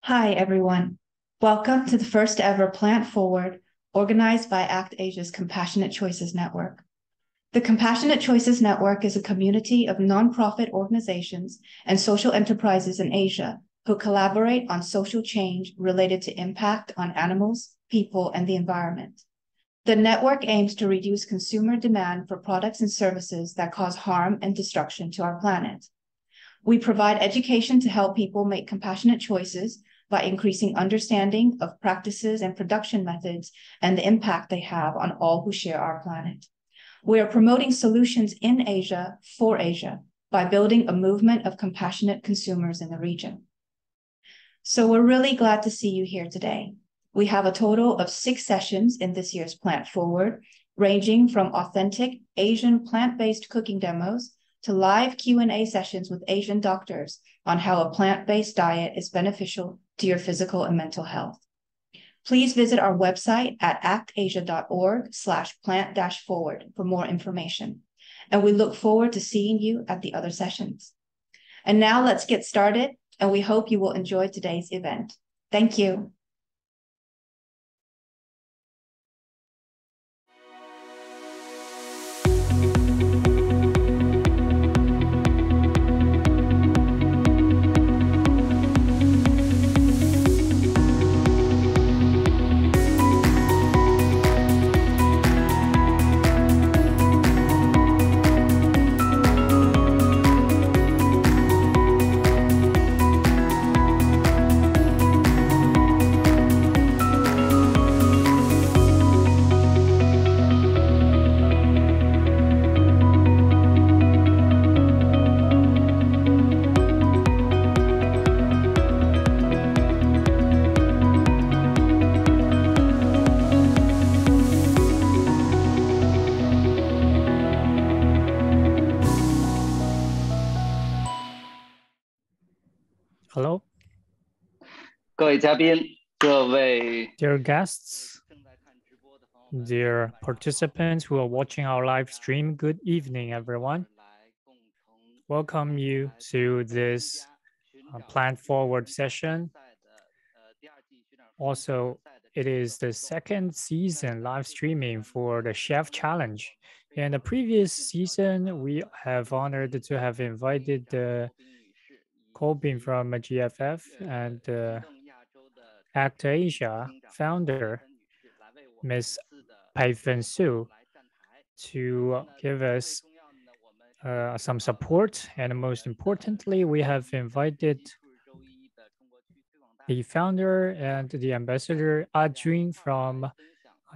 Hi, everyone. Welcome to the first ever Plant Forward, organized by ACT Asia's Compassionate Choices Network. The Compassionate Choices Network is a community of nonprofit organizations and social enterprises in Asia who collaborate on social change related to impact on animals, people, and the environment. The network aims to reduce consumer demand for products and services that cause harm and destruction to our planet. We provide education to help people make compassionate choices by increasing understanding of practices and production methods and the impact they have on all who share our planet. We are promoting solutions in Asia for Asia by building a movement of compassionate consumers in the region. So we're really glad to see you here today. We have a total of 6 sessions in this year's Plant Forward, ranging from authentic Asian plant-based cooking demos to live Q&A sessions with Asian doctors on how a plant-based diet is beneficial to your physical and mental health. Please visit our website at actasia.org/plant-forward for more information. And we look forward to seeing you at the other sessions. And now let's get started, and we hope you will enjoy today's event. Thank you. Hello, 各位嘉宾，各位 dear guests, dear participants who are watching our live stream, good evening, everyone. Welcome you to this Plant Forward session. Also, it is the second season live streaming for the Chef Challenge. In the previous season, we have honored to have invited the Colbin from GFF and ACT Asia founder, Ms. Pei-Fen Su, to give us some support. And most importantly, we have invited the founder and the ambassador A-Jun from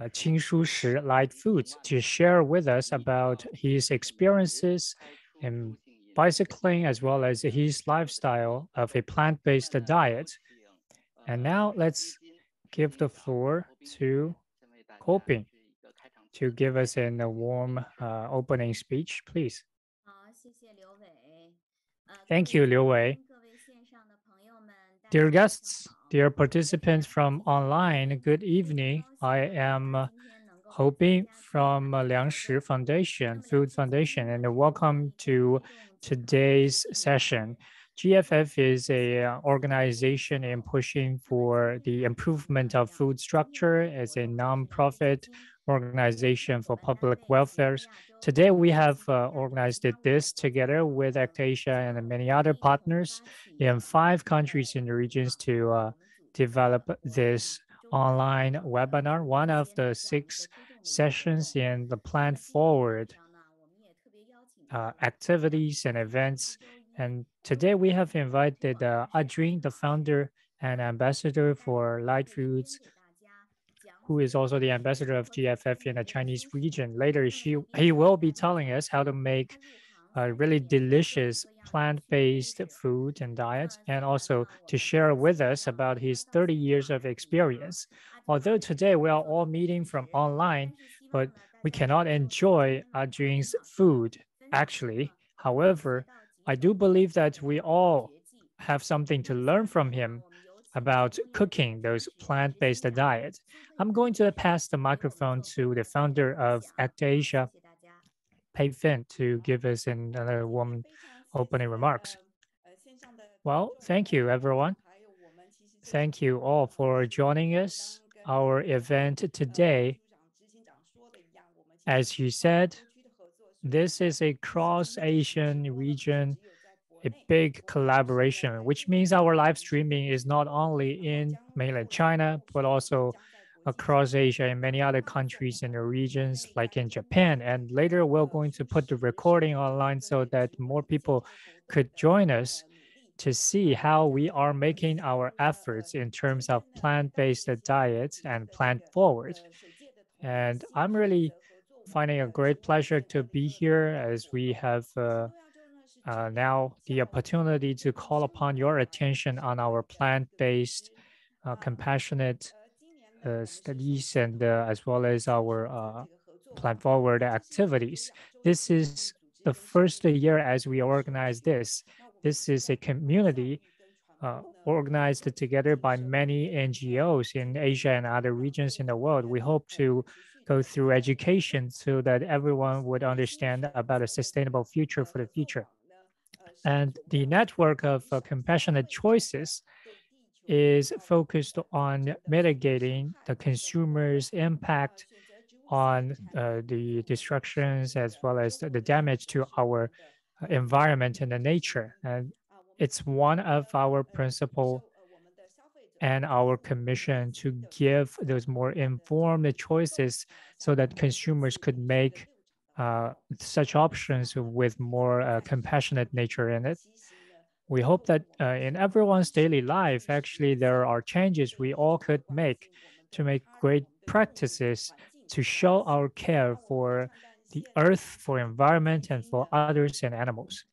Qingshu Shi Light Foods to share with us about his experiences in bicycling as well as his lifestyle of a plant-based diet. And now let's give the floor to Colbin to give us a warm opening speech, please. Thank you, Liu Wei. Dear guests, dear participants from online, good evening. I am Hoping from Liangshi Foundation, Food Foundation, and welcome to today's session. GFF is a organization in pushing for the improvement of food structure as a nonprofit organization for public welfare. Today, we have organized this together with ACT Asia and many other partners in 5 countries in the regions to develop this online webinar, one of the 6 sessions in the Plant Forward activities and events. And today we have invited A-Jun, the founder and ambassador for Light Foods, who is also the ambassador of GFF in the Chinese region. Later, he will be telling us how to make really delicious plant-based food and diet, and also to share with us about his 30 years of experience. Although today we are all meeting from online, but we cannot enjoy A-Jun's food, actually. However, I do believe that we all have something to learn from him about cooking those plant-based diets. I'm going to pass the microphone to the founder of ACT Asia, Pei-Fen, to give us another warm opening remarks. Well, thank you, everyone. thank you all for joining us. Our event today, as you said, this is a cross-Asian region, a big collaboration, which means our live streaming is not only in mainland China, but also across Asia and many other countries in the regions, like in Japan. And later, we're going to put the recording online so that more people could join us to see how we are making our efforts in terms of plant-based diets and plant-forward. And I'm really finding a great pleasure to be here as we have now the opportunity to call upon your attention on our plant-based, compassionate studies and as well as our plant-forward activities. This is the first year as we organize this. This is a community organized together by many NGOs in Asia and other regions in the world. We hope to go through education so that everyone would understand about a sustainable future for the future. And the network of compassionate choices is focused on mitigating the consumer's impact on the destructions as well as the damage to our environment and the nature. And it's one of our principal and our commission to give those more informed choices so that consumers could make such options with more compassionate nature in it. We hope that in everyone's daily life, actually, there are changes we all could make great practices to show our care for the earth, for environment, and for others and animals.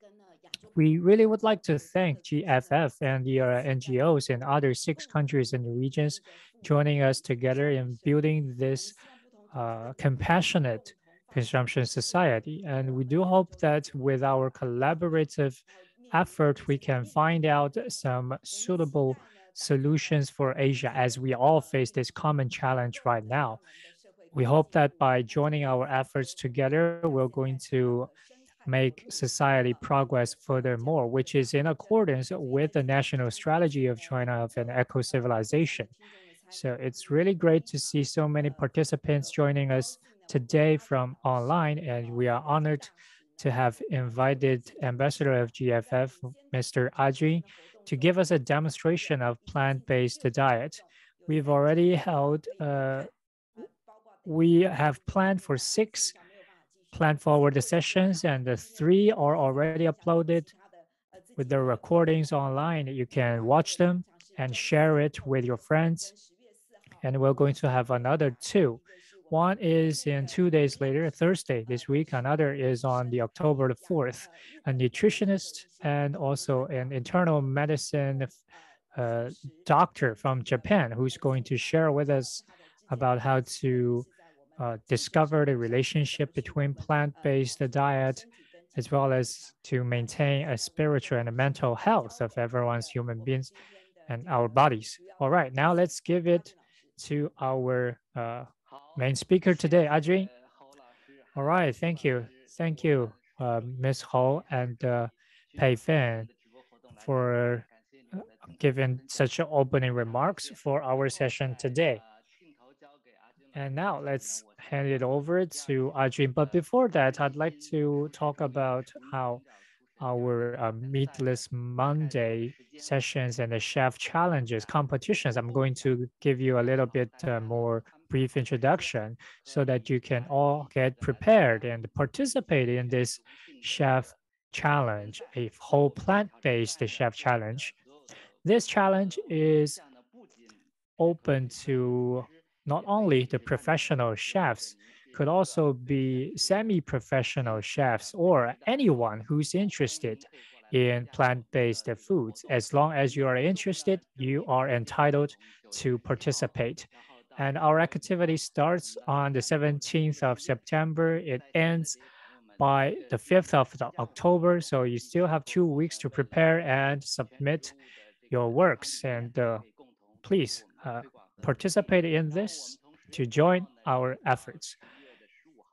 We really would like to thank GFF and the NGOs in other 6 countries and regions joining us together in building this compassionate consumption society. And we do hope that with our collaborative effort, we can find out some suitable solutions for Asia as we all face this common challenge right now. We hope that by joining our efforts together, we're going to make society progress furthermore, which is in accordance with the national strategy of China of an eco-civilization. So it's really great to see so many participants joining us today from online, and we are honored to have invited Ambassador of GFF, Mr. A-Jun, to give us a demonstration of plant-based diet. We've already held, we have planned for 6 plant-forward sessions, and the 3 are already uploaded with the recordings online. You can watch them and share it with your friends. And we're going to have another 2. One is in 2 days later, Thursday this week. Another is on the October the 4th. A nutritionist and also an internal medicine doctor from Japan who's going to share with us about how to discover the relationship between plant-based diet as well as to maintain a spiritual and a mental health of everyone's human beings and our bodies. All right, now let's give it to our main speaker today, A-Jun. All right, thank you. Thank you, Ms. Ho and Pei Fan for giving such opening remarks for our session today. And now let's hand it over to A-Jun. But before that, I'd like to talk about how our Meatless Monday sessions and the chef challenges competitions. I'm going to give you a little bit more brief introduction so that you can all get prepared and participate in this chef challenge, a whole plant-based chef challenge. This challenge is open to not only the professional chefs, could also be semi-professional chefs or anyone who's interested in plant-based foods. As long as you are interested, you are entitled to participate. And our activity starts on the 17th of September. It ends by the 5th of October. So you still have 2 weeks to prepare and submit your works. And please participate in this to join our efforts.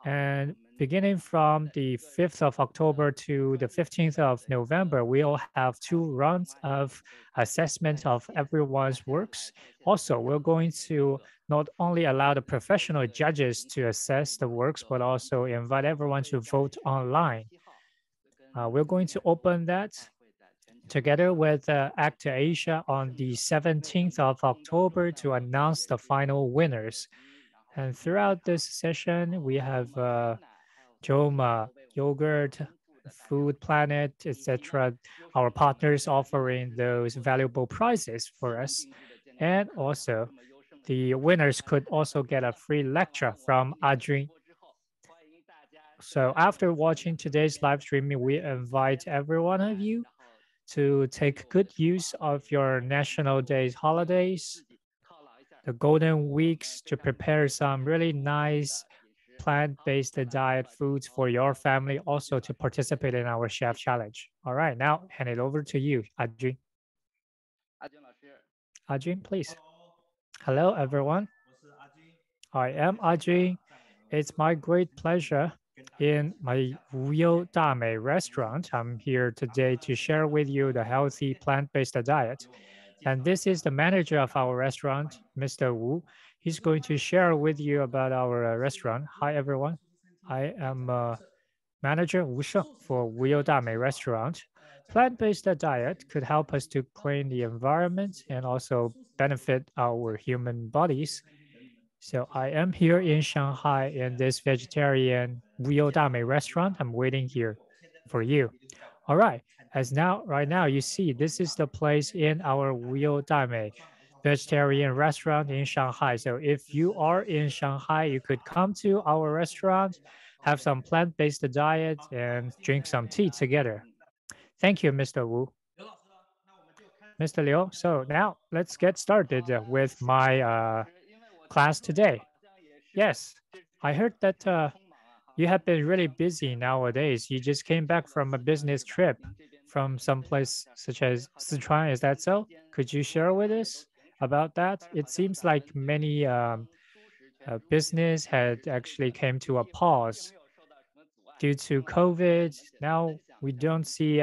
And beginning from the 5th of October to the 15th of November, we'll have 2 rounds of assessment of everyone's works. Also, we're going to not only allow the professional judges to assess the works, but also invite everyone to vote online. We're going to open that together with Actor Asia on the 17th of October to announce the final winners. And throughout this session, we have Joma, Yogurt, Food Planet, etc. Our partners offering those valuable prizes for us. And also, the winners could also get a free lecture from A-Jun. So after watching today's live streaming, we invite every one of you to take good use of your national days holidays, the golden weeks, to prepare some really nice plant-based diet foods for your family, also to participate in our chef challenge. All right, now hand it over to you, A-Jun. A-Jun, please. Hello, everyone. I am A-Jun. It's my great pleasure in my Wu Dame restaurant. I'm here today to share with you the healthy plant-based diet. And this is the manager of our restaurant, Mr. Wu. He's going to share with you about our restaurant. Hi, everyone. I am manager Wu Sheng for Wu Dame restaurant. Plant-based diet could help us to clean the environment and also benefit our human bodies. So I am here in Shanghai in this vegetarian Wu Dame restaurant. I'm waiting here for you. All right, right now you see this is the place in our Wu Dame vegetarian restaurant in Shanghai. So if you are in Shanghai, you could come to our restaurant, have some plant-based diet and drink some tea together. Thank you, Mr. Wu. Mr. Liu, so now let's get started with my class today. Yes, I heard that you have been really busy nowadays. You just came back from a business trip from someplace such as Sichuan. Is that so? Could you share with us about that? It seems like many business had actually came to a pause due to COVID. Now we don't see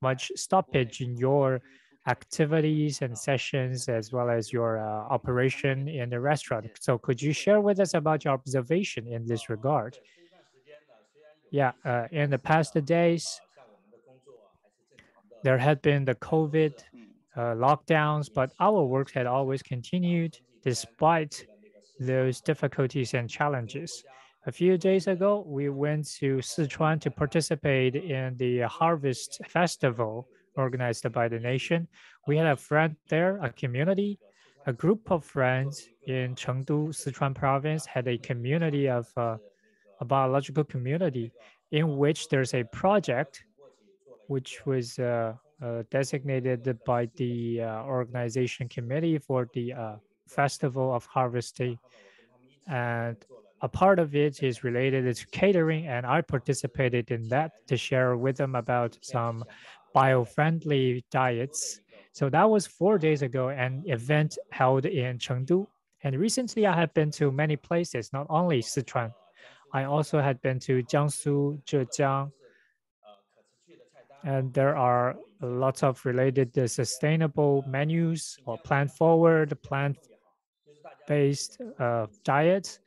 much stoppage in your activities and sessions as well as your operation in the restaurant. So could you share with us about your observation in this regard? Yeah, in the past days, there had been the COVID lockdowns, but our work had always continued despite those difficulties and challenges. A few days ago, we went to Sichuan to participate in the Harvest Festival organized by the nation. We had a friend there, a community, a group of friends in Chengdu, Sichuan province, had a community of a biological community in which there's a project which was designated by the organization committee for the Festival of Harvesting. And a part of it is related to catering, and I participated in that to share with them about some bio-friendly diets. So that was 4 days ago, an event held in Chengdu. And recently I have been to many places, not only Sichuan. I also had been to Jiangsu, Zhejiang, and there are lots of related sustainable menus or plant-forward, plant-based diets,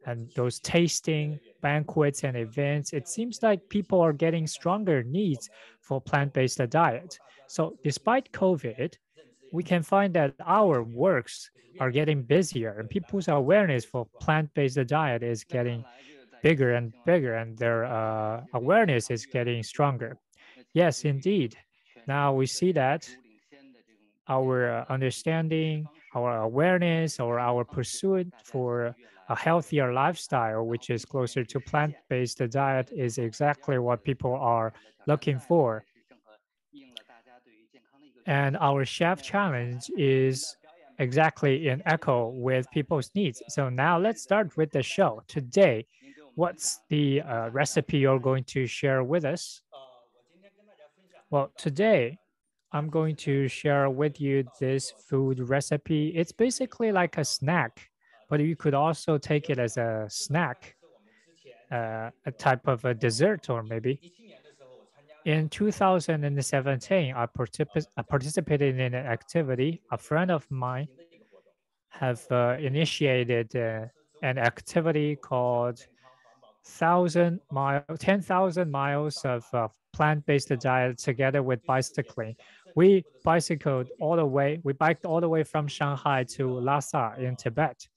and those tasting banquets and events. It seems like people are getting stronger needs for plant-based diet. So despite COVID, we can find that our works are getting busier and people's awareness for plant-based diet is getting bigger and bigger, and their awareness is getting stronger. Yes, indeed. Now we see that our understanding, our awareness, or our pursuit for a healthier lifestyle, which is closer to plant-based diet, is exactly what people are looking for. And our chef challenge is exactly in echo with people's needs. So now let's start with the show. Today, what's the recipe you're going to share with us? Well, today, I'm going to share with you this food recipe. It's basically like a snack, but you could also take it as a snack. a type of a dessert, or maybe. In 2017, I participated in an activity. A friend of mine have initiated an activity called 10,000 miles of plant-based diet together with bicycling. We bicycled all the way. We biked all the way from Shanghai to Lhasa in Tibet.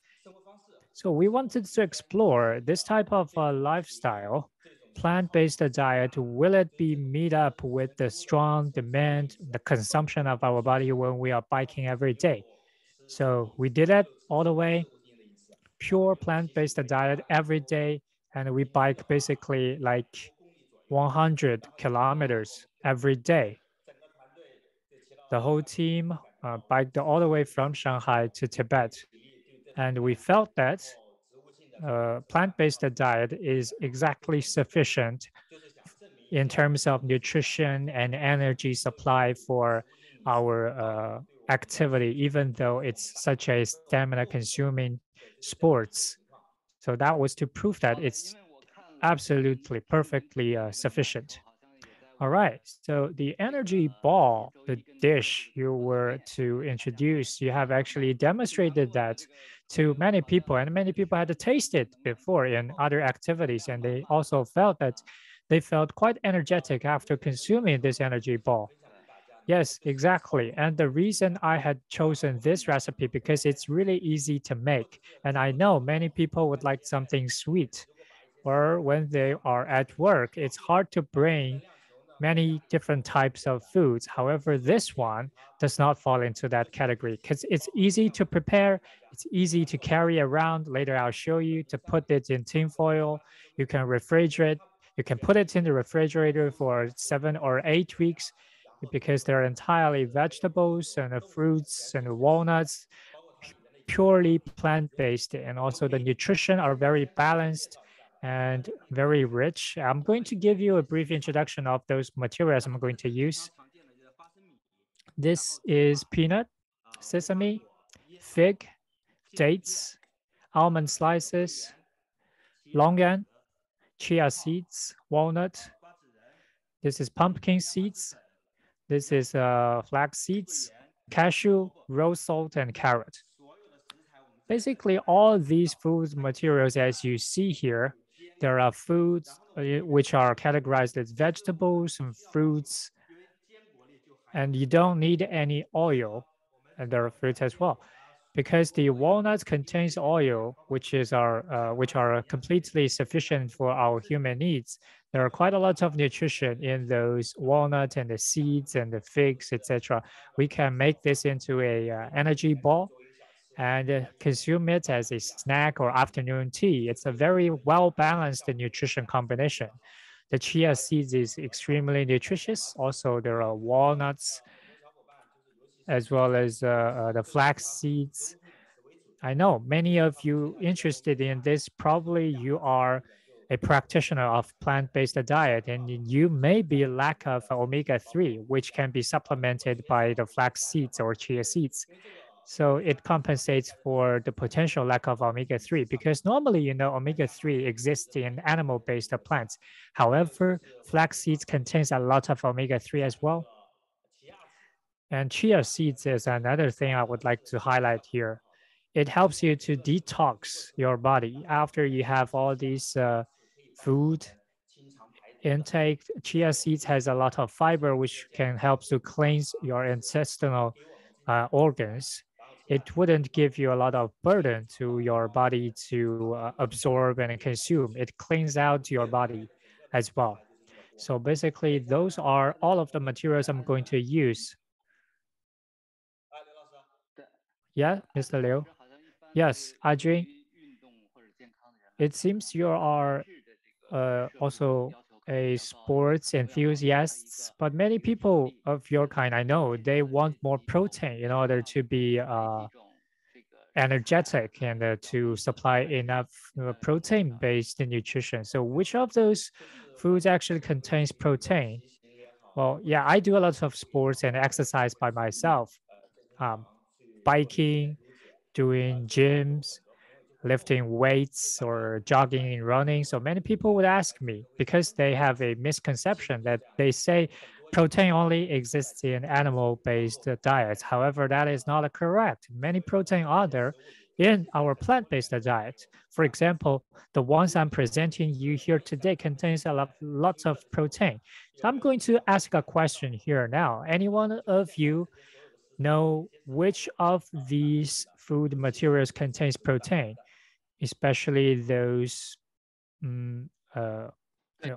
So we wanted to explore this type of lifestyle, plant-based diet. Will it be meet up with the strong demand, the consumption of our body when we are biking every day? So we did it all the way, pure plant-based diet every day, and we bike basically like 100 kilometers every day. The whole team biked all the way from Shanghai to Tibet, and we felt that plant-based diet is exactly sufficient in terms of nutrition and energy supply for our activity, even though it's such a stamina consuming sports. So that was to prove that it's absolutely perfectly sufficient. All right, so the energy ball, the dish you were to introduce, you have actually demonstrated that to many people, and many people had tasted before in other activities, and they also felt that they felt quite energetic after consuming this energy ball. Yes, exactly. And the reason I had chosen this recipe because it's really easy to make. And I know many people would like something sweet, or when they are at work, it's hard to bring many different types of foods. However, this one does not fall into that category because it's easy to prepare. It's easy to carry around. Later, I'll show you to put it in tin foil. You can refrigerate. You can put it in the refrigerator for 7 or 8 weeks because they're entirely vegetables and fruits and walnuts, purely plant-based, and also the nutrition are very balanced and very rich. I'm going to give you a brief introduction of those materials I'm going to use. This is peanut, sesame, fig, dates, almond slices, longan, chia seeds, walnut. This is pumpkin seeds. This is flax seeds, cashew, rose salt, and carrot. Basically, all these food materials, as you see here, there are foods which are categorized as vegetables and fruits, and you don't need any oil, and there are fruits as well, because the walnuts contains oil, which are completely sufficient for our human needs. There are quite a lot of nutrition in those walnuts and the seeds and the figs, etc. We can make this into a energy ball and consume it as a snack or afternoon tea. It's a very well-balanced nutrition combination. The chia seeds is extremely nutritious. Also, there are walnuts as well as the flax seeds. I know many of you interested in this, probably you are a practitioner of plant-based diet and you may be lack of omega-3, which can be supplemented by the flax seeds or chia seeds. So it compensates for the potential lack of omega-3 because normally, omega-3 exists in animal-based plants. However, flax seeds contains a lot of omega-3 as well. And chia seeds is another thing I would like to highlight here. It helps you to detox your body after you have all these food intake. Chia seeds has a lot of fiber, which can help to cleanse your intestinal organs. It wouldn't give you a lot of burden to your body to absorb and consume. It cleans out your body as well. So basically, those are all of the materials I'm going to use. Yeah, Mr. Liu. Yes, A-Jun. It seems you are also a sports enthusiast, but many people of your kind, I know, they want more protein in order to be energetic and to supply enough protein-based nutrition. So which of those foods actually contains protein? Well, yeah, I do a lot of sports and exercise by myself, biking, doing gyms, lifting weights or jogging and running. So many people would ask me because they have a misconception that they say protein only exists in animal-based diets. However, that is not correct. Many protein are there in our plant-based diet. For example, the ones I'm presenting you here today contains a lots of protein. So I'm going to ask a question here now. Anyone of you know which of these food materials contains protein, especially those uh,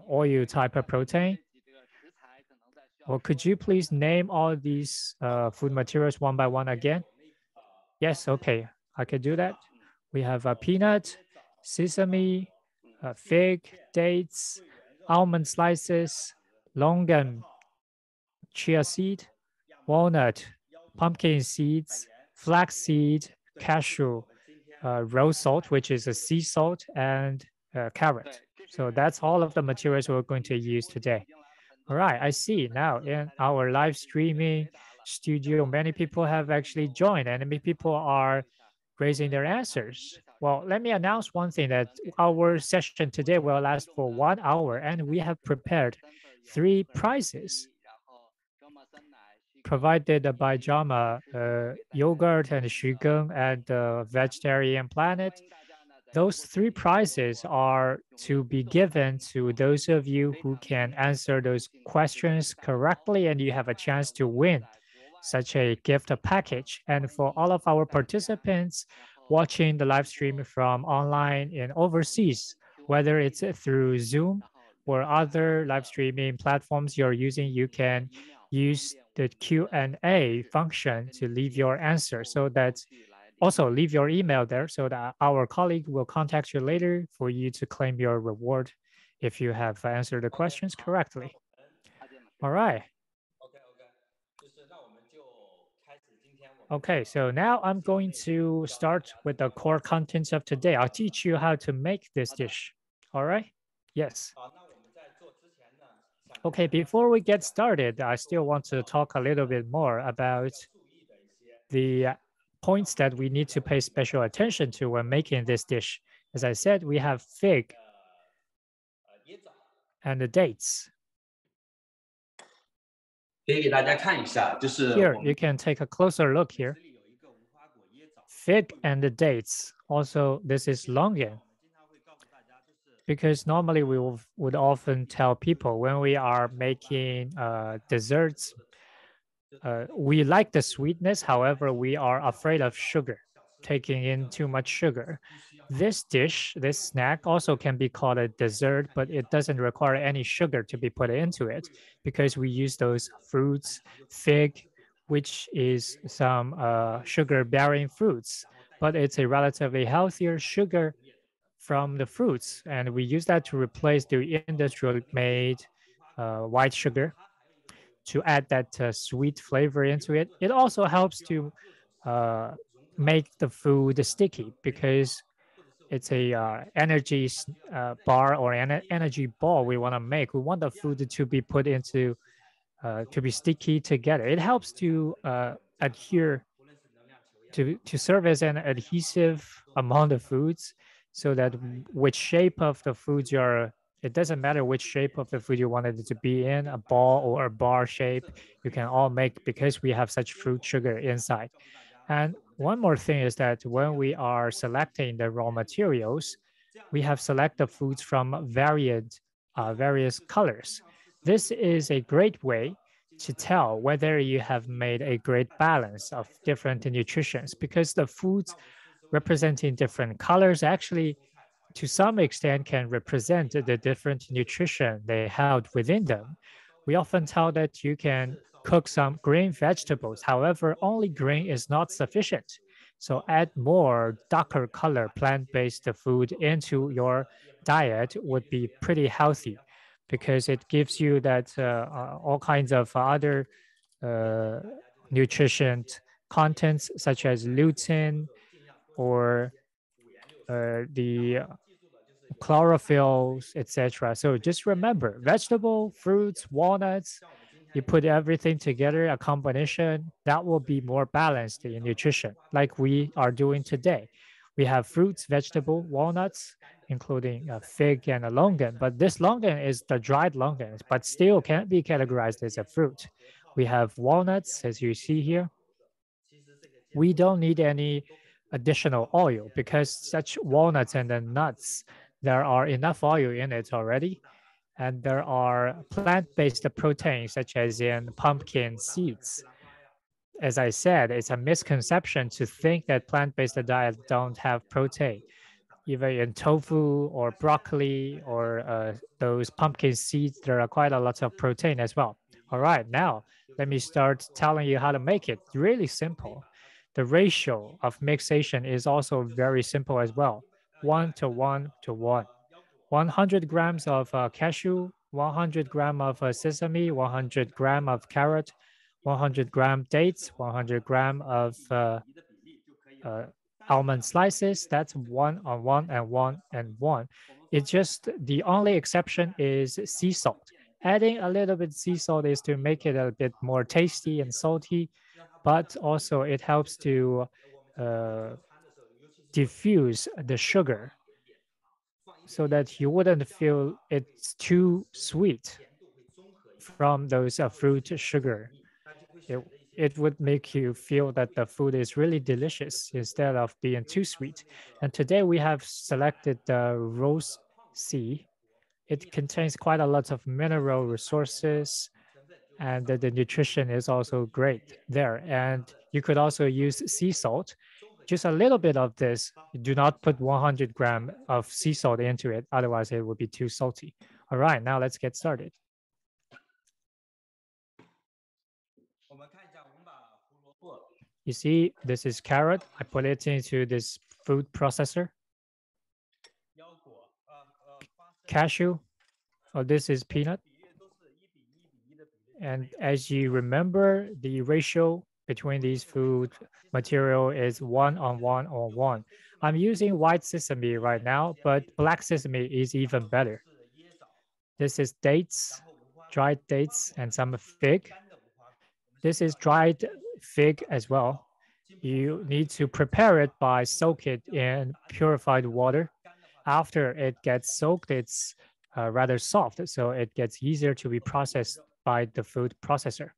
oil type of protein? Well, could you please name all these food materials one by one again? Yes, okay, I can do that. We have a peanut, sesame, fig, dates, almond slices, longan, chia seed, walnut, pumpkin seeds, flaxseed, cashew, rose salt, which is a sea salt, and carrot. So that's all of the materials we're going to use today. All right, I see now in our live streaming studio, many people have actually joined and many people are raising their answers. Well, let me announce one thing that our session today will last for 1 hour and we have prepared 3 prizes provided by Jama, yogurt and Shugeng and Vegetarian Planet. Those 3 prizes are to be given to those of you who can answer those questions correctly, and you have a chance to win such a gift package. And for all of our participants watching the live stream from online and overseas, whether it's through Zoom or other live streaming platforms you're using, you can use the Q&A function to leave your answer so that also leave your email there so that our colleague will contact you later for you to claim your reward if you have answered the questions correctly. All right. Okay, so now I'm going to start with the core contents of today. I'll teach you how to make this dish. All right? Yes. Okay, before we get started, I still want to talk a little bit more about the points that we need to pay special attention to when making this dish. As I said, we have fig and the dates. Here, you can take a closer look here. Fig and the dates. Also, this is longan. Because normally we would often tell people when we are making desserts, we like the sweetness, however, we are afraid of sugar, taking in too much sugar. This dish, this snack also can be called a dessert, but it doesn't require any sugar to be put into it because we use those fruits, fig, which is some sugar-bearing fruits, but it's a relatively healthier sugar from the fruits, and we use that to replace the industrial-made white sugar to add that sweet flavor into it. It also helps to make the food sticky because it's a energy bar or an energy ball we want to make. We want the food to be put into to be sticky together. It helps to adhere to serve as an adhesive among the foods so that which shape of the foods you're it doesn't matter which shape of the food you wanted it to be in, a ball or a bar shape, you can all make because we have such fruit sugar inside. And one more thing is that when we are selecting the raw materials, we have selected foods from various colors. This is a great way to tell whether you have made a great balance of different nutritions because the foods representing different colors actually to some extent can represent the different nutrition they held within them. We often tell that you can cook some green vegetables. However, only green is not sufficient. So add more darker color plant-based food into your diet would be pretty healthy because it gives you that all kinds of other uh, nutrition contents such as lutein or the chlorophylls, etc. So just remember, vegetable, fruits, walnuts, you put everything together, a combination, that will be more balanced in nutrition, like we are doing today. We have fruits, vegetable, walnuts, including a fig and a longan. But this longan is the dried longan, but still can't be categorized as a fruit. We have walnuts, as you see here. We don't need any additional oil because such walnuts and the nuts, there are enough oil in it already. And there are plant-based proteins such as in pumpkin seeds. As I said, it's a misconception to think that plant-based diets don't have protein. Even in tofu or broccoli or those pumpkin seeds, there are quite a lot of protein as well. All right, now let me start telling you how to make it. Really simple. The ratio of mixation is also very simple as well. 1 to 1 to 1. 100 grams of cashew, 100 gram of sesame, 100 gram of carrot, 100 gram dates, 100 gram of uh, almond slices. That's 1 on 1 and 1 and 1. It's just the only exception is sea salt. Adding a little bit sea salt is to make it a bit more tasty and salty, but also it helps to diffuse the sugar so that you wouldn't feel it's too sweet from those fruit sugar. It would make you feel that the food is really delicious instead of being too sweet. And today we have selected the rose sea. It contains quite a lot of mineral resources, and the nutrition is also great there. And you could also use sea salt, just a little bit of this. Do not put 100 grams of sea salt into it, otherwise it would be too salty. All right, now let's get started. You see, this is carrot. I put it into this food processor. Cashew, oh, this is peanut. And as you remember, the ratio between these food material is 1 on 1 on 1. I'm using white sesame right now, but black sesame is even better. This is dates, dried dates, and some fig. This is dried fig as well. You need to prepare it by soak it in purified water. After it gets soaked, it's rather soft, so it gets easier to be processed by the food processor.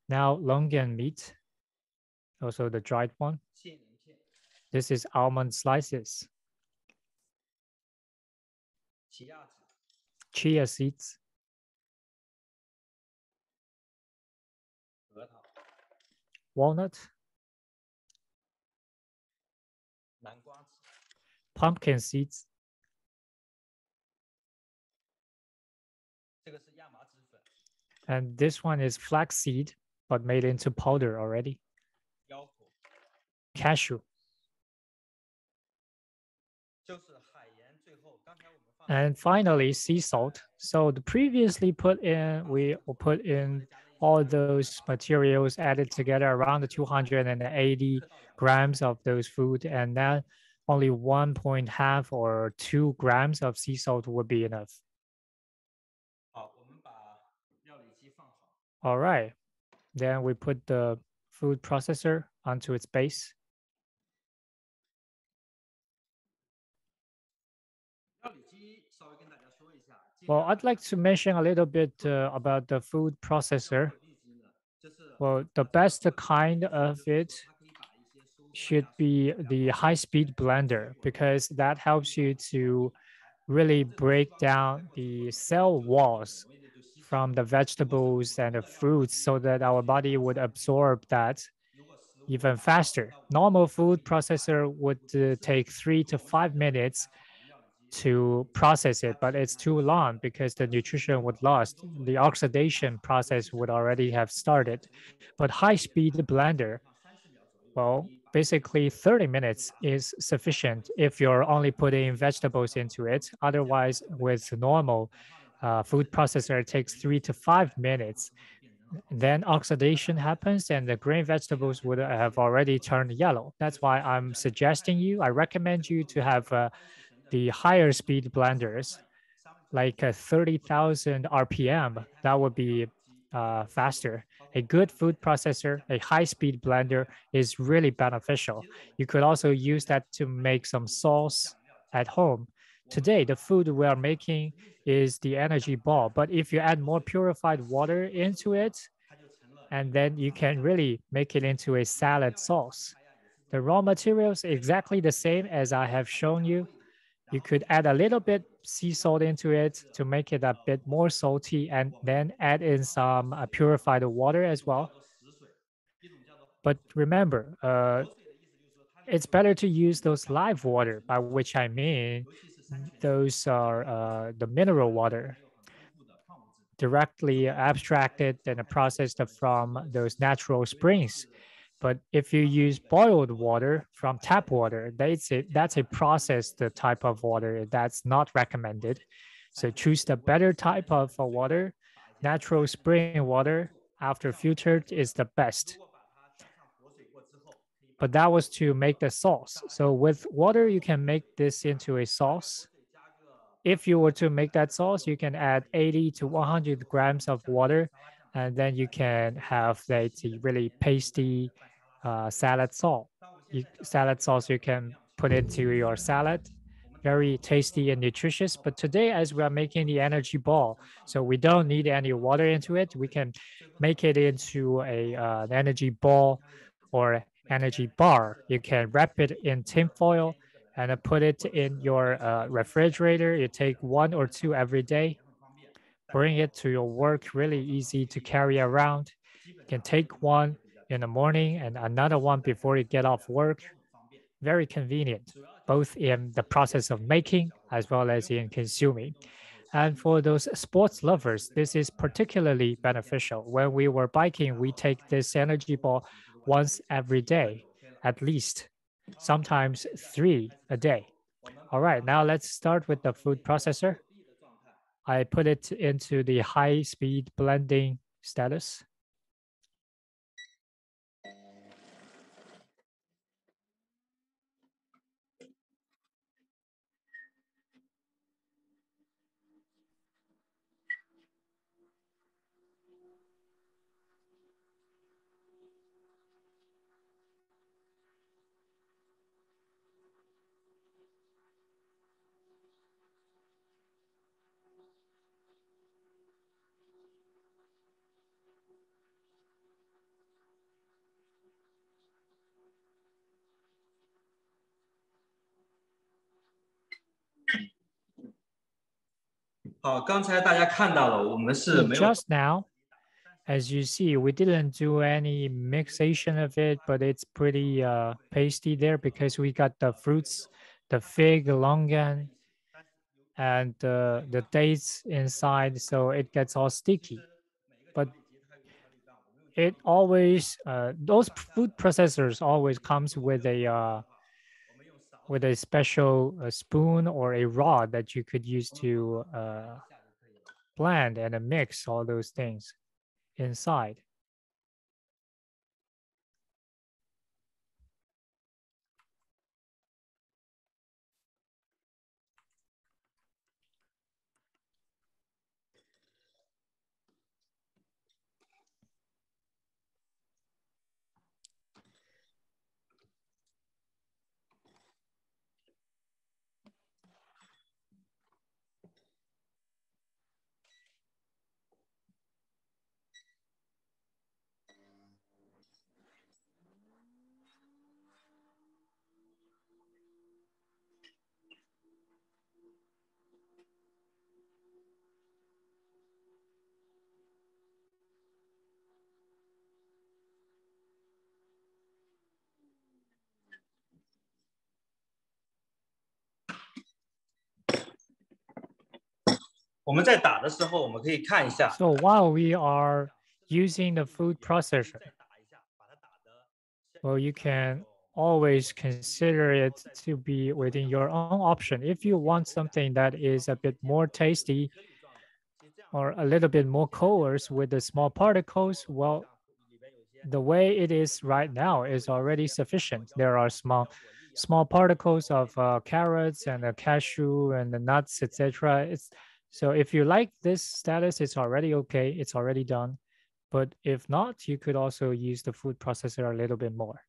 Now, longan meat, also the dried one. This is almond slices. Chia seeds. Walnut. Pumpkin seeds. And this one is flaxseed, but made into powder already. Cashew. And finally, sea salt. So the previously we put in all those materials added together around the 280 grams of those food, and then only 1.5 or 2 grams of sea salt would be enough. All right, then we put the food processor onto its base. Well, I'd like to mention a little bit about the food processor. Well, the best kind of it should be the high-speed blender because that helps you to really break down the cell walls from the vegetables and the fruits so that our body would absorb that even faster. Normal food processor would take 3 to 5 minutes to process it, but it's too long because the nutrition would lost. The oxidation process would already have started. But high-speed blender, well, basically 30 minutes is sufficient if you're only putting vegetables into it. Otherwise, with normal food processor, it takes 3 to 5 minutes. Then oxidation happens and the green vegetables would have already turned yellow. That's why I'm suggesting you, I recommend you to have the higher speed blenders, like 30,000 RPM. That would be faster. a good food processor, a high-speed blender is really beneficial. You could also use that to make some sauce at home. Today, the food we are making is the energy ball, but if you add more purified water into it, and then you can really make it into a salad sauce. The raw materials exactly the same as I have shown you. You could add a little bit sea salt into it to make it a bit more salty, and then add in some purified water as well. But remember, it's better to use those live water, by which I mean those are the mineral water, directly abstracted and processed from those natural springs. But if you use boiled water from tap water, that's a processed type of water that's not recommended. So choose the better type of water. Natural spring water after filtered is the best. But that was to make the sauce. So with water, you can make this into a sauce. If you were to make that sauce, you can add 80 to 100 grams of water, and then you can have that really pasty salad sauce. Salad sauce you can put into your salad. Very tasty and nutritious. But today, as we are making the energy ball, so we don't need any water into it. We can make it into an energy ball or energy bar. You can wrap it in tin foil and put it in your refrigerator. You take one or two every day. Bring it to your work, really easy to carry around. You can take one in the morning and another one before you get off work. Very convenient, both in the process of making as well as in consuming. And for those sports lovers, this is particularly beneficial. When we were biking, we take this energy ball once every day, at least, sometimes 3 a day. All right, now let's start with the food processor. I put it into the high speed blending status. So just now, as you see, we didn't do any mixation of it, but it's pretty pasty there because we got the fruits, the fig, longan, and the dates inside, so it gets all sticky. But it always, those food processors always comes with a special spoon or a rod that you could use to blend and mix all those things inside. So while we are using the food processor, well, you can always consider it to be within your own option. If you want something that is a bit more tasty or a little bit more coarse with the small particles, well, the way it is right now is already sufficient. There are small particles of carrots and cashew and the nuts, etc. So if you like this status, it's already okay. It's already done. But if not, you could also use the food processor a little bit more.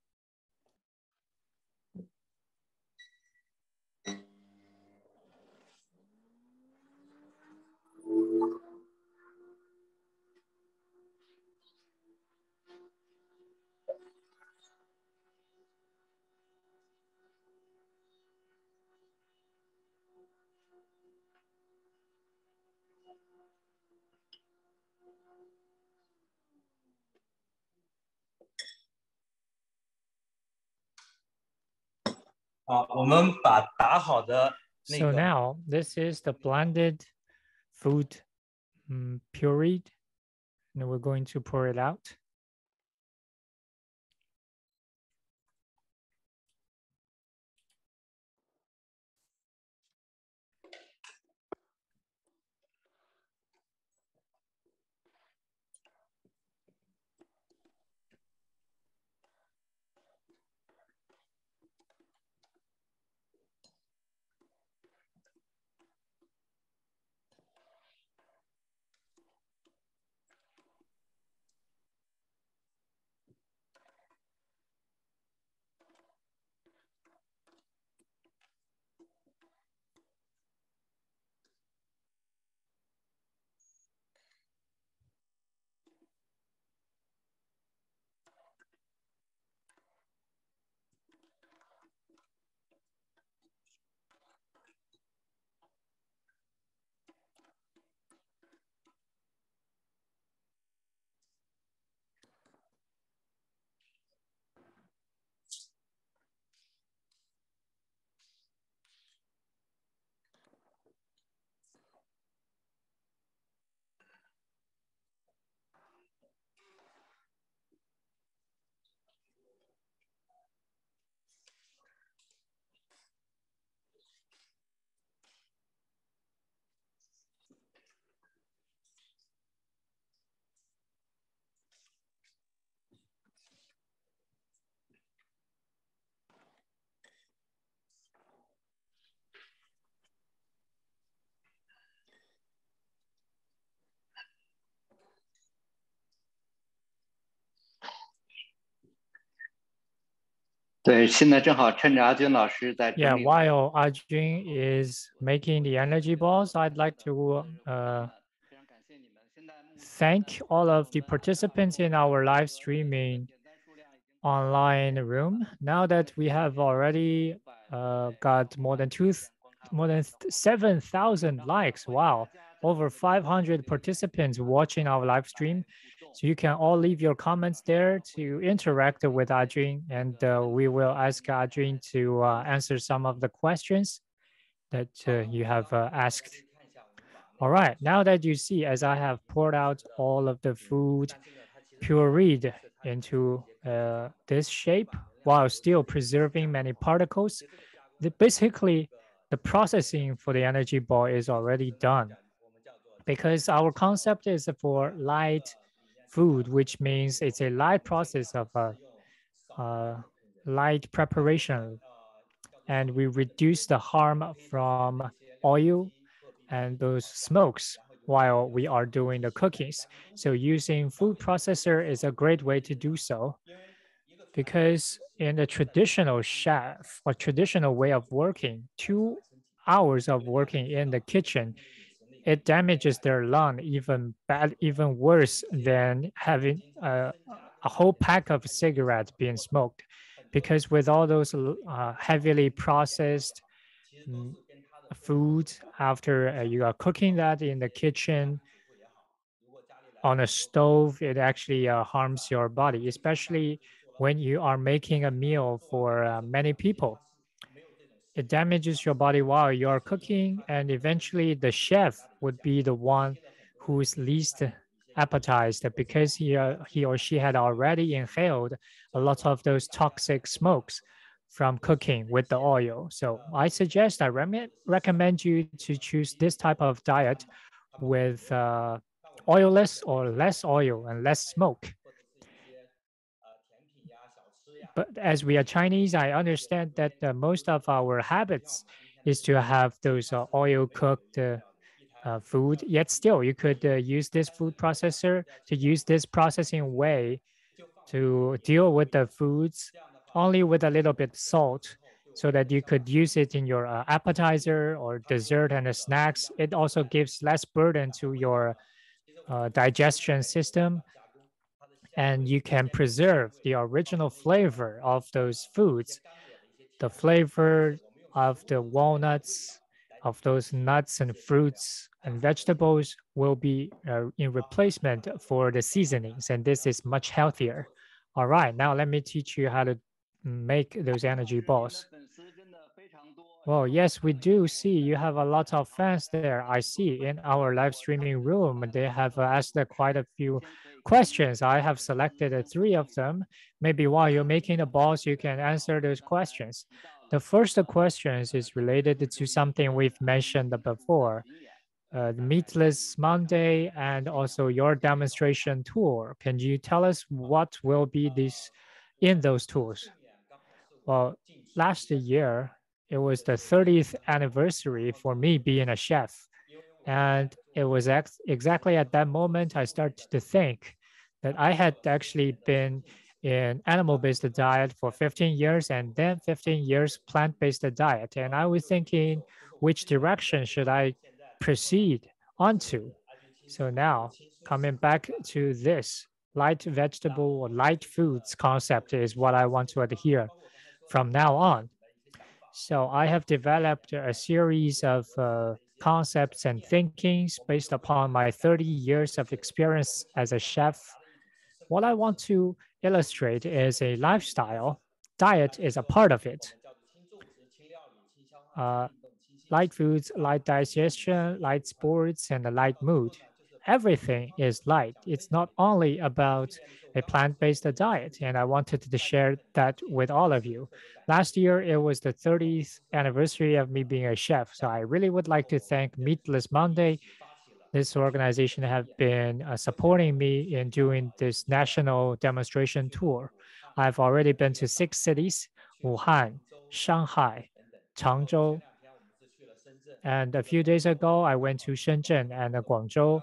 So now this is the blended food pureed, and we're going to pour it out. Yeah, while A-Jun is making the energy balls, I'd like to thank all of the participants in our live streaming online room. Now that we have already got more than 7,000 likes. Wow, over 500 participants watching our live stream. So you can all leave your comments there to interact with A-Jun, and we will ask A-Jun to answer some of the questions that you have asked. All right, now that you see, as I have poured out all of the food pureed into this shape while still preserving many particles, basically the processing for the energy ball is already done, because our concept is for light food, which means it's a light process of light preparation, and we reduce the harm from oil and those smokes while we are doing the cookies. So using food processor is a great way to do so, because in the traditional chef or traditional way of working, 2 hours of working in the kitchen, it damages their lung even worse than having a whole pack of cigarettes being smoked, because with all those heavily processed food, after you are cooking that in the kitchen on a stove, it actually harms your body, especially when you are making a meal for many people. It damages your body while you are cooking, and eventually the chef would be the one who is least appetized, because he or she had already inhaled a lot of those toxic smokes from cooking with the oil. So I recommend you to choose this type of diet with oilless or less oil and less smoke. But as we are Chinese, I understand that most of our habits is to have those oil cooked food, yet still you could use this food processor to use this processing way to deal with the foods only with a little bit salt so that you could use it in your appetizer or dessert and snacks. It also gives less burden to your digestion system, and you can preserve the original flavor of those foods, the flavor of the walnuts, of those nuts and fruits and vegetables will be in replacement for the seasonings, and this is much healthier. All right, now let me teach you how to make those energy balls. Well, yes, we do see you have a lot of fans there. I see in our live streaming room, they have asked quite a few questions. I have selected three of them. Maybe while you're making the balls, you can answer those questions. The first question is related to something we've mentioned before, the Meatless Monday and also your demonstration tour. Can you tell us what will be this in those tours? Well, last year, it was the 30th anniversary for me being a chef. And it was exactly at that moment I started to think that I had actually been in animal-based diet for 15 years and then 15 years plant-based diet. And I was thinking, which direction should I proceed onto? So now, coming back to this, light vegetable or light foods concept is what I want to adhere from now on. So I have developed a series of concepts and thinkings based upon my 30 years of experience as a chef. What I want to illustrate is a lifestyle. Diet is a part of it. Light foods, light digestion, light sports, and a light mood. Everything is light. It's not only about a plant-based diet, and I wanted to share that with all of you. Last year, it was the 30th anniversary of me being a chef, so I really would like to thank Meatless Monday. This organization have been supporting me in doing this national demonstration tour. I've already been to 6 cities: Wuhan, Shanghai, Changzhou, and a few days ago, I went to Shenzhen and Guangzhou.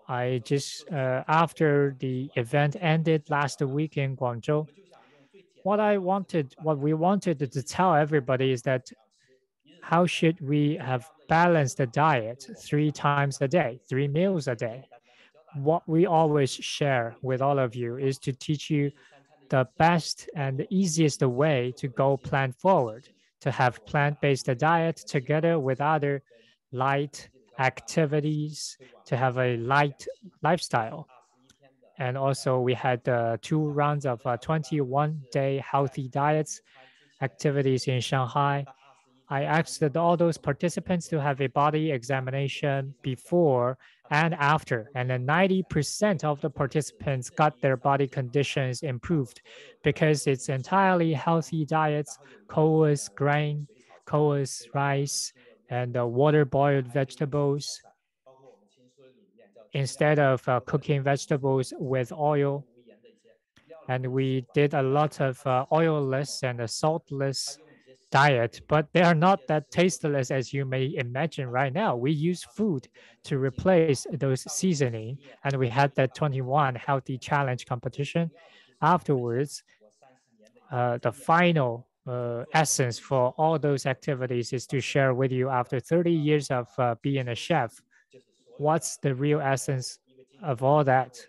I just, after the event ended last week in Guangzhou, what we wanted to tell everybody is that how should we have balanced the diet 3 times a day, 3 meals a day? What we always share with all of you is to teach you the best and the easiest way to go plant forward, to have plant-based diet together with other light activities, to have a light lifestyle. And also we had 2 rounds of 21-day healthy diets activities in Shanghai. I asked all those participants to have a body examination before and after, and then 90% of the participants got their body conditions improved because it's entirely healthy diets, coarse grain, coarse rice, and water-boiled vegetables instead of cooking vegetables with oil. And we did a lot of oilless and saltless diet, but they are not that tasteless as you may imagine right now. We use food to replace those seasoning, and we had that 21 healthy challenge competition. Afterwards, the final essence for all those activities is to share with you after 30 years of being a chef, what's the real essence of all that.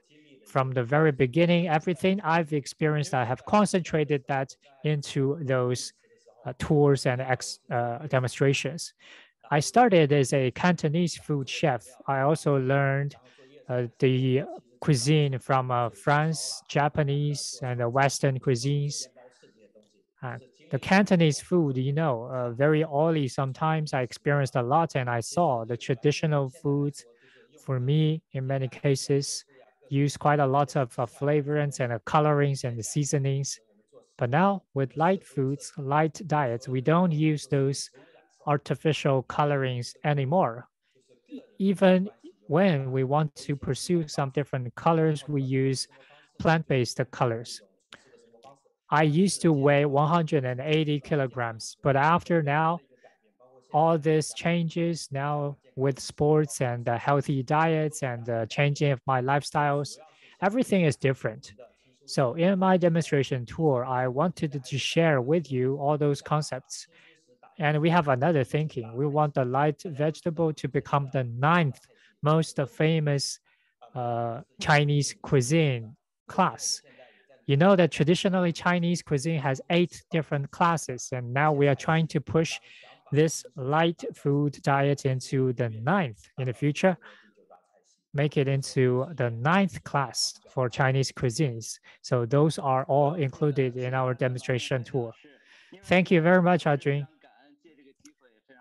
From the very beginning, everything I've experienced, I have concentrated that into those tours and demonstrations. I started as a Cantonese food chef. I also learned the cuisine from France, Japanese, and Western cuisines. The Cantonese food, very oily sometimes. I experienced a lot and I saw the traditional foods for me, in many cases, use quite a lot of flavorings and colorings and the seasonings. But now with light foods, light diets, we don't use those artificial colorings anymore. Even when we want to pursue some different colors, we use plant-based colors. I used to weigh 180 kilograms, but after now, all this changes. Now with sports and healthy diets and changing of my lifestyles. Everything is different. So in my demonstration tour, I wanted to share with you all those concepts. And we have another thinking. We want the light vegetable to become the ninth most famous Chinese cuisine class. You know that traditionally Chinese cuisine has 8 different classes, and now we are trying to push this light food diet into the ninth in the future, make it into the ninth class for Chinese cuisines. So those are all included in our demonstration tour. Thank you very much, A-Jun.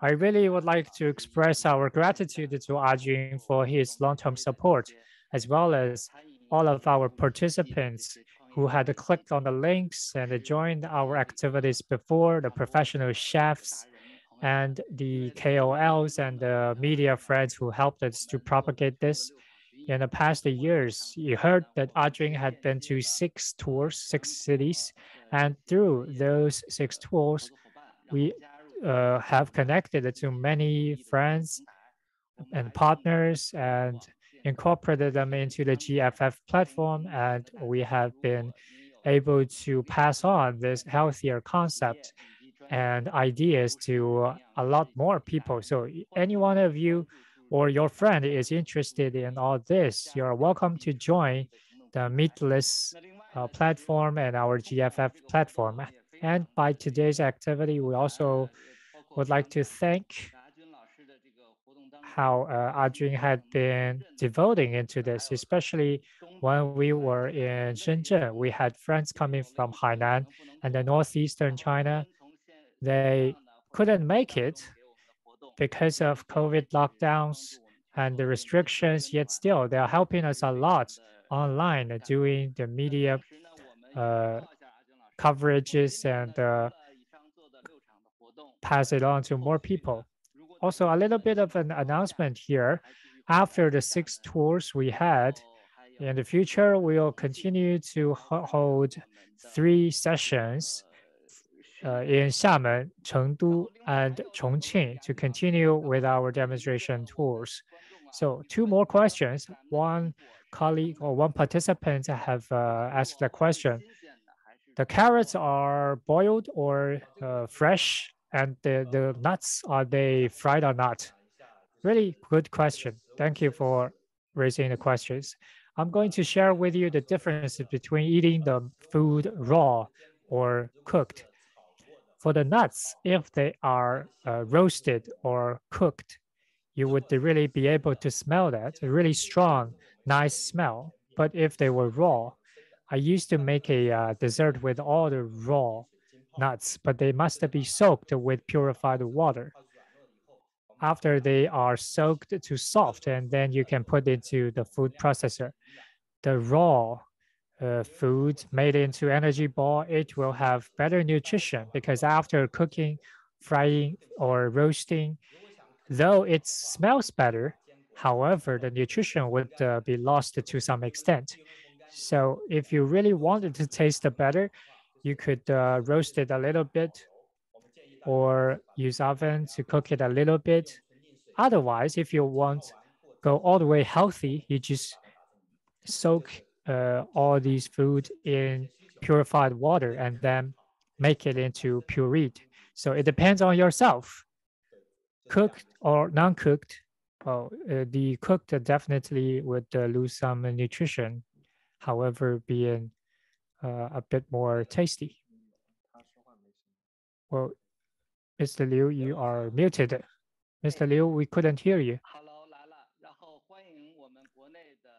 I really would like to express our gratitude to A-Jun for his long-term support, as well as all of our participants who had clicked on the links and joined our activities before, the professional chefs and the KOLs and the media friends who helped us to propagate this. In the past years, you heard that A-Jun had been to 6 tours, 6 cities, and through those 6 tours, we have connected to many friends and partners and incorporated them into the GFF platform. And we have been able to pass on this healthier concept and ideas to a lot more people. So any one of you or your friend is interested in all this, you're welcome to join the Meatless platform and our GFF platform. And by today's activity, we also would like to thank how A-Jun had been devoting into this, especially when we were in Shenzhen. We had friends coming from Hainan and the northeastern China. They couldn't make it because of COVID lockdowns and the restrictions, yet still they are helping us a lot online doing the media coverages and pass it on to more people. Also, a little bit of an announcement here. After the 6 tours we had, in the future, we'll continue to hold 3 sessions in Xiamen, Chengdu, and Chongqing to continue with our demonstration tours. So 2 more questions. One colleague or one participant have asked a question. The carrots are boiled or fresh, and the nuts, are they fried or not? Really good question. Thank you for raising the questions. I'm going to share with you the differences between eating the food raw or cooked. For the nuts, if they are roasted or cooked, you would really be able to smell that, a really strong, nice smell. But if they were raw, I used to make a dessert with all the raw nuts, but they must be soaked with purified water. After they are soaked to soft, and then you can put into the food processor. The raw food made into energy ball, it will have better nutrition because after cooking, frying, or roasting, though it smells better, however, the nutrition would be lost to some extent. So if you really wanted to taste better, you could roast it a little bit or use oven to cook it a little bit. Otherwise, if you want go all the way healthy, you just soak all these food in purified water and then make it into pureed. So it depends on yourself. Cooked or non-cooked, well, the cooked definitely would lose some nutrition, however, being a bit more tasty. Well, Mr. Liu, you are muted. Mr. Liu, we couldn't hear you.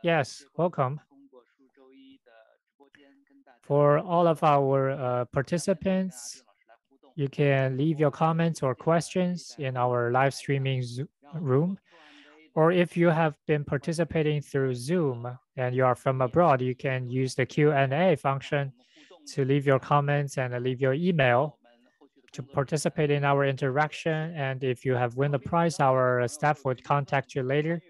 Yes, welcome. For all of our participants, you can leave your comments or questions in our live streaming room. Or if you have been participating through Zoom and you are from abroad, you can use the Q&A function to leave your comments and leave your email to participate in our interaction. And if you have won the prize, our staff would contact you later.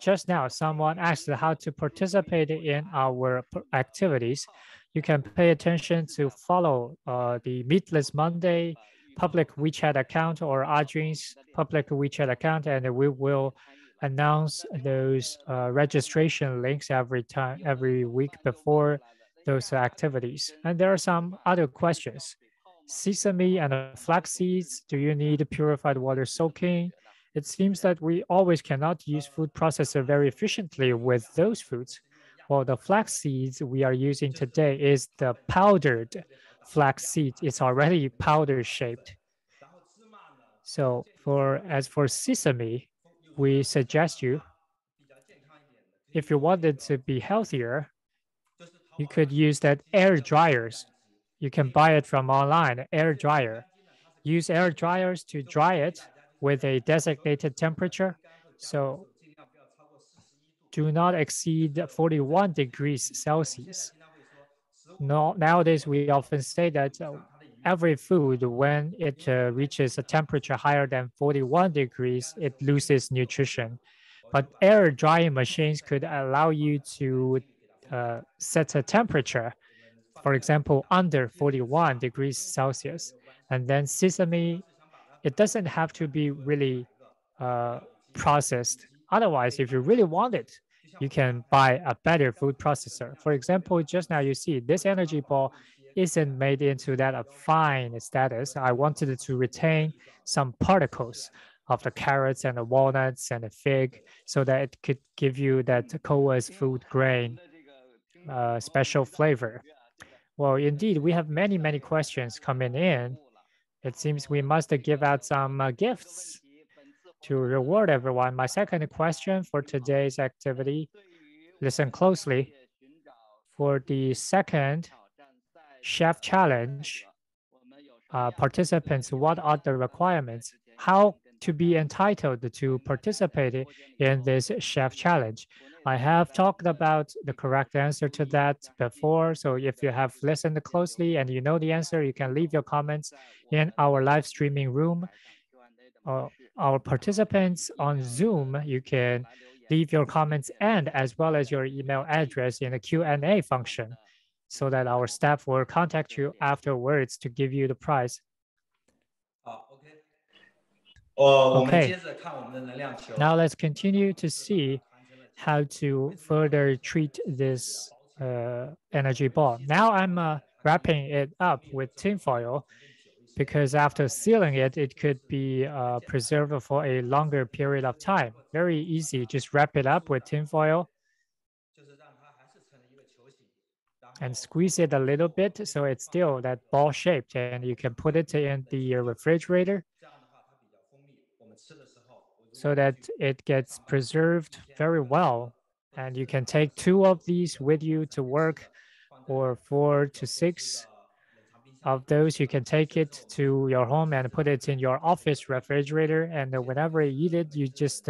Just now, someone asked how to participate in our activities. You can pay attention to follow the Meatless Monday public WeChat account or A-Jun's public WeChat account, and we will announce those registration links every week before those activities. And there are some other questions. Sesame and flax seeds, do you need purified water soaking? It seems that we always cannot use food processor very efficiently with those foods. Well, the flax seeds we are using today is the powdered flax seed. It's already powder shaped. So as for sesame, we suggest you, if you want it to be healthier, you could use that air dryers. You can buy it from online, air dryer. Use air dryers to dry it with a designated temperature. So do not exceed 41 degrees Celsius. Nowadays, we often say that every food, when it reaches a temperature higher than 41 degrees, it loses nutrition. But air drying machines could allow you to set a temperature, for example, under 41 degrees Celsius. And then sesame, it doesn't have to be really processed. Otherwise, if you really want it, you can buy a better food processor. For example, just now you see this energy ball isn't made into that a fine status. I wanted it to retain some particles of the carrots and the walnuts and the fig so that it could give you that Coa's food grain special flavor. Well, indeed, we have many questions coming in. It seems we must give out some gifts to reward everyone. My second question for today's activity, listen closely. For the second chef challenge, participants, what are the requirements? How to be entitled to participate in this chef challenge? I have talked about the correct answer to that before. So if you have listened closely and you know the answer, you can leave your comments in our live streaming room. Our participants on Zoom, you can leave your comments and as well as your email address in the Q&A function so that our staff will contact you afterwards to give you the prize. Okay. Now let's continue to see how to further treat this energy ball. Now I'm wrapping it up with tinfoil because after sealing it, it could be preserved for a longer period of time. Very easy, just wrap it up with tinfoil and squeeze it a little bit so it's still that ball shaped, and you can put it in the refrigerator so that it gets preserved very well. And you can take 2 of these with you to work, or 4 to 6 of those. You can take it to your home and put it in your office refrigerator. And whenever you eat it, you just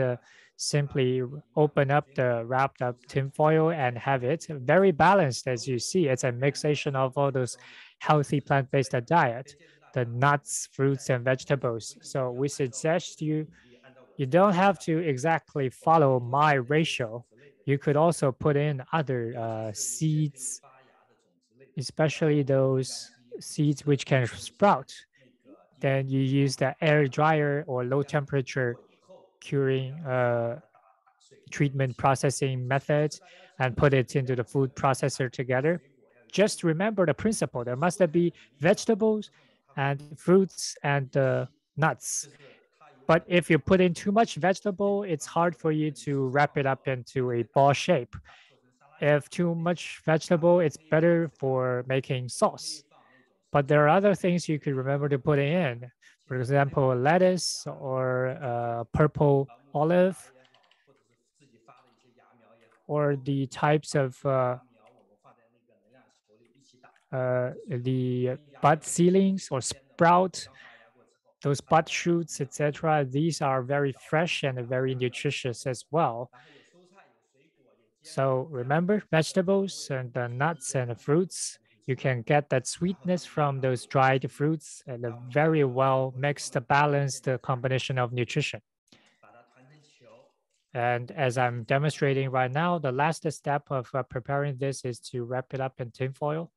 simply open up the wrapped up tinfoil and have it. Very balanced, as you see. It's a mixation of all those healthy plant-based diet, the nuts, fruits, and vegetables. So we suggest you don't have to exactly follow my ratio. You could also put in other seeds, especially those seeds which can sprout. Then you use the air dryer or low temperature curing treatment processing methods and put it into the food processor together. Just remember the principle. There must be vegetables and fruits and nuts. But if you put in too much vegetable, it's hard for you to wrap it up into a ball shape. If too much vegetable, it's better for making sauce. But there are other things you could remember to put in. For example, lettuce or purple olive, or the types of the bud seedlings or sprout, those bud shoots, etc. These are very fresh and very nutritious as well. So remember, vegetables and the nuts and the fruits, you can get that sweetness from those dried fruits and a very well mixed, balanced combination of nutrition. And as I'm demonstrating right now, the last step of preparing this is to wrap it up in tinfoil.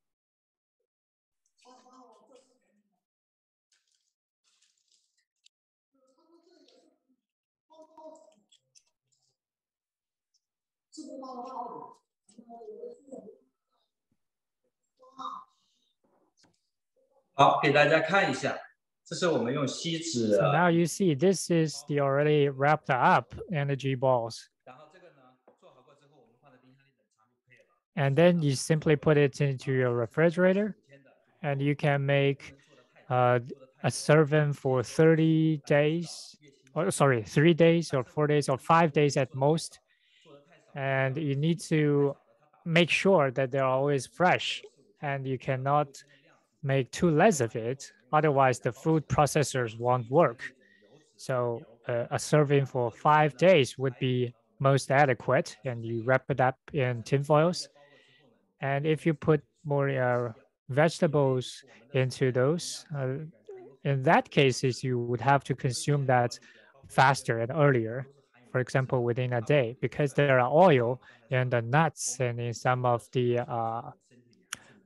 好，给大家看一下，这是我们用锡纸。So now you see this is the already wrapped up energy balls. And then you simply put it into your refrigerator, and you can make a serving for 30 days, or sorry, 3 days or 4 days or 5 days at most. And you need to make sure that they're always fresh, and you cannot make too less of it. Otherwise, the food processors won't work. So a serving for 5 days would be most adequate, and you wrap it up in tin foils. And if you put more vegetables into those, in that cases, you would have to consume that faster and earlier. For example, within a day, because there are oil in the nuts and in some of the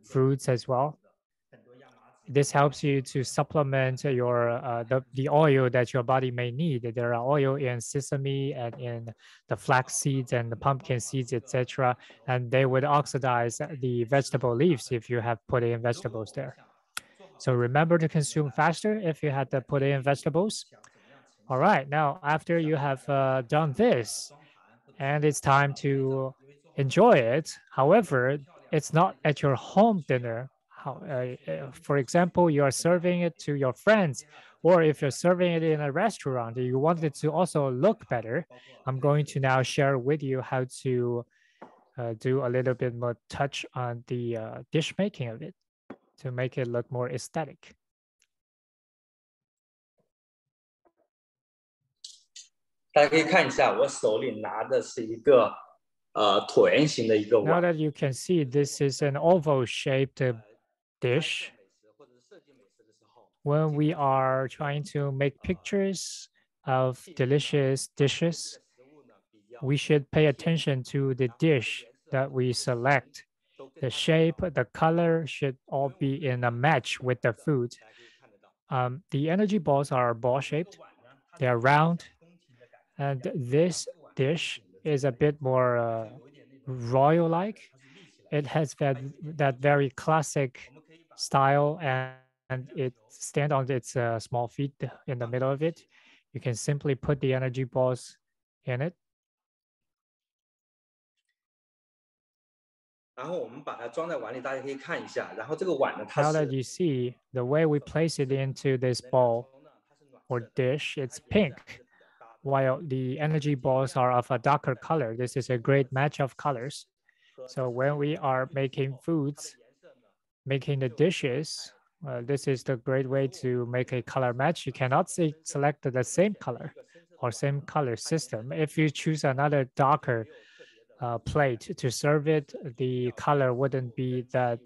fruits as well. This helps you to supplement your the oil that your body may need. There are oil in sesame and in the flax seeds and the pumpkin seeds, etc. And they would oxidize the vegetable leaves if you have put in vegetables there. So remember to consume faster if you had to put in vegetables. All right, now after you have done this, and it's time to enjoy it. However, it's not at your home dinner. For example, you are serving it to your friends, or if you're serving it in a restaurant, you want it to also look better. I'm going to now share with you how to do a little bit more touch on the dish making of it to make it look more aesthetic. 大家可以看一下，我手里拿的是一个椭圆形的一个 Now 碗。 that you can see, this is an oval-shaped dish. When we are trying to make pictures of delicious dishes, we should pay attention to the dish that we select. The shape, the color should all be in a match with the food. The energy balls are ball-shaped. They are round. And this dish is a bit more royal-like. It has that very classic style, and it stands on its small feet in the middle of it. You can simply put the energy balls in it. 然后我们把它装在碗里，大家可以看一下。然后这个碗呢，它 Now 是 that you see the way we place it into this bowl or dish, it's pink, while the energy balls are of a darker color. This is a great match of colors. So when we are making foods, making the dishes, this is the great way to make a color match. You cannot select the same color or same color system. If you choose another darker plate to serve it, the color wouldn't be that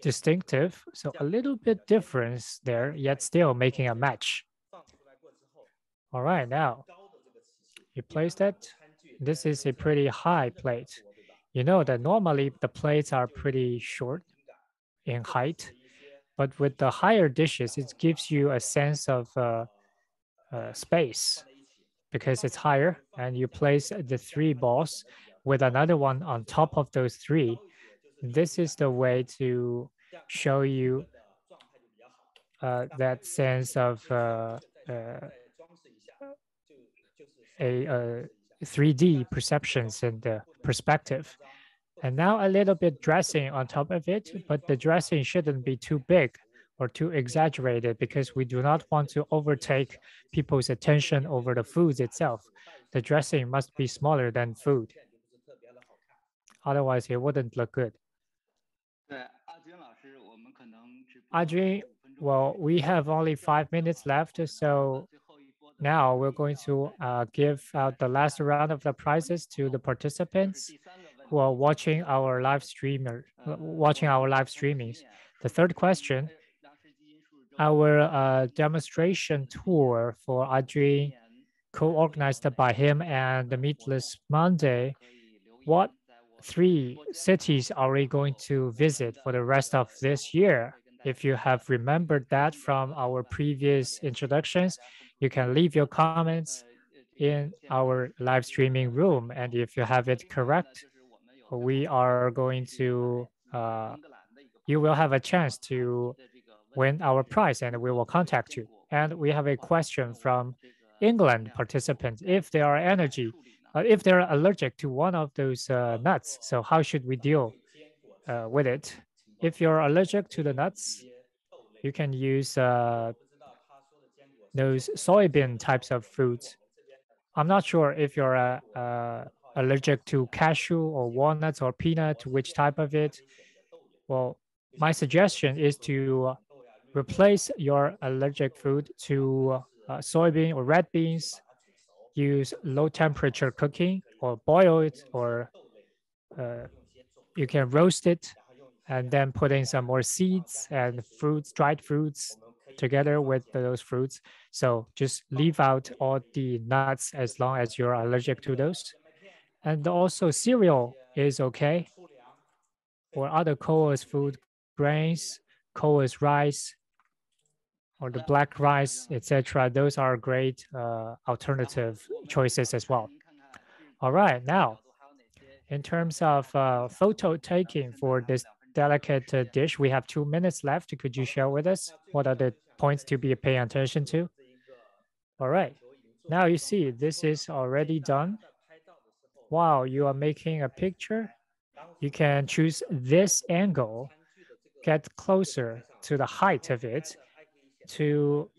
distinctive. So a little bit difference there, yet still making a match. All right, now you place that. This is a pretty high plate. You know that normally the plates are pretty short in height, but with the higher dishes, it gives you a sense of space because it's higher, and you place the 3 balls with another one on top of those 3. This is the way to show you that sense of a 3D perceptions and the perspective. And now a little bit dressing on top of it, but the dressing shouldn't be too big or too exaggerated because we do not want to overtake people's attention over the foods itself. The dressing must be smaller than food. Otherwise, it wouldn't look good. A-Jun, well, we have only 5 minutes left, so now we're going to give out the last round of the prizes to the participants who are watching our live streamings. The third question, our demonstration tour for A-Jun, co-organized by him and the Meatless Monday. What 3 cities are we going to visit for the rest of this year? If you have remembered that from our previous introductions, you can leave your comments in our live streaming room. And if you have it correct, we are going to, you will have a chance to win our prize and we will contact you. And we have a question from England participants. If they are if they're allergic to one of those nuts, so how should we deal with it? If you're allergic to the nuts, you can use those soybean types of fruits. I'm not sure if you're allergic to cashew or walnuts or peanut, which type of it. Well, my suggestion is to replace your allergic food to soybean or red beans. Use low temperature cooking or boil it, or you can roast it and then put in some more seeds and fruits, dried fruits together with those fruits. So just leave out all the nuts as long as you're allergic to those. And also cereal is okay, or other coarse food grains, coarse rice, or the black rice, etc. Those are great alternative choices as well. All right, now, in terms of photo taking for this delicate dish, we have 2 minutes left. Could you share with us what are the points to be paying attention to? All right, now you see this is already done. While you are making a picture, you can choose this angle, get closer to the height of it to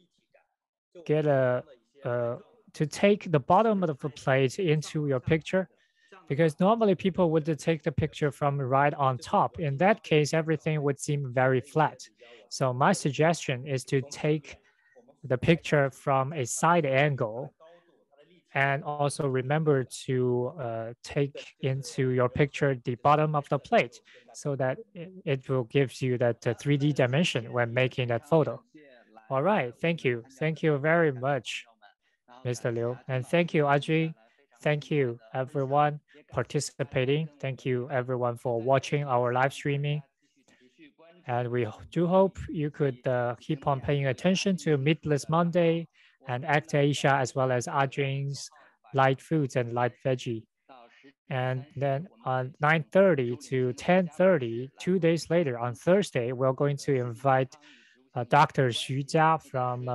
get to take the bottom of the plate into your picture, because normally people would take the picture from right on top. In that case, everything would seem very flat. So my suggestion is to take the picture from a side angle, and also remember to take into your picture the bottom of the plate so that it will give you that 3D dimension when making that photo. All right, thank you. Thank you very much, Mr. Liu. And thank you, A-Jun. Thank you, everyone participating. Thank you, everyone, for watching our live streaming. And we do hope you could keep on paying attention to Meatless Monday and Act Asia, as well as A-Jun's light foods and light veggie. And then on 9:30 to 10:30, 2 days later, on Thursday, we're going to invite Dr. Xu Jia from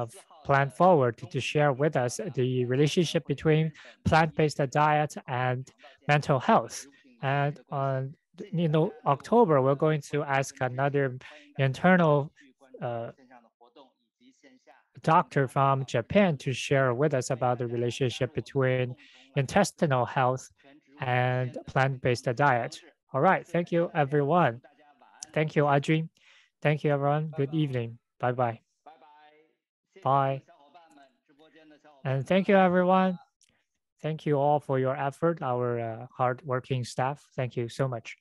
Plant Forward to share with us the relationship between plant-based diet and mental health. And on October, we're going to ask another internal doctor from Japan to share with us about the relationship between intestinal health and plant-based diet. All right, thank you, everyone. Thank you, A-Jun. Thank you, everyone. Good evening. Bye-bye. Bye. And thank you, everyone. Thank you all for your effort, our hardworking staff. Thank you so much.